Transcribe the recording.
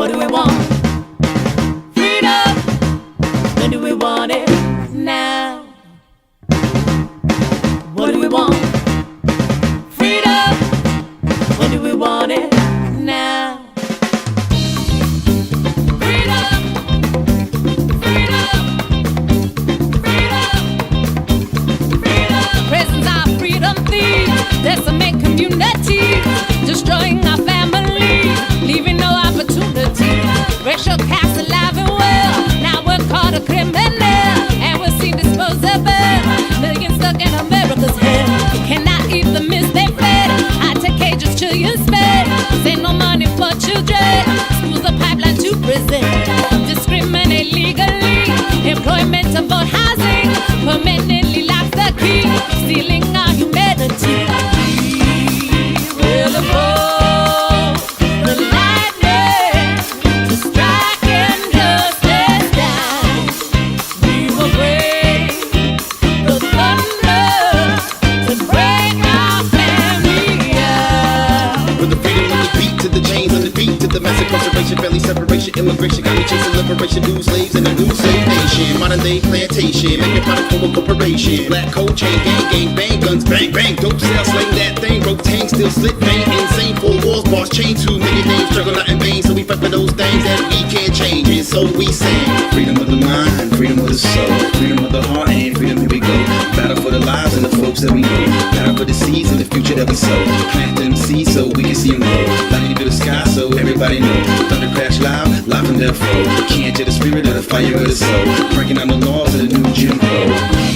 What do we want? Freedom. When do we want it? Now. What do we want? Freedom. When do we want it? Now. Freedom. Freedom. Freedom. Freedom. Prisons are freedom thieves. Decimate communities. Destroying our families. Leaving no opportunity. Racial caste alive and well. Now we're called a criminal. And we're seen disposable. Millions stuck in America's head. Cannot even miss their fed. I take cages, children sped. Ain't no money for children. Schools a pipeline to prison. Discriminate legally. Employment to vote housing. Permanently locks the key. Stealing our humanity. We'll evolve the lightning to strike injustice down. We will break the thunder to break our family out. With the freedom on the beat, to the chains on the beat, to the mass incarceration, family separation, immigration, got me chasing liberation, new slaves in a new slave nation, modern day plantation, making product for a corporation, black coat chain, gang, bang, guns, bang, bang, dope sell, slang that thing, broke tank, still slit, pain, insane, four walls, boss, chain, 2 million names, struggle not in vain, so we fight for those things that we can't change, and so we sing, freedom of the mind, freedom of the soul, freedom of the heart, and freedom, here we go, battle for the lives and the folks that we know, battle for the seeds and the future that we sow, plant them seeds so we can see them grow, lightning to the sky so everybody know, thunder crash loud, live from death row, can't get the spirit of the fire of the soul, breaking down the laws of the new Jim Crow.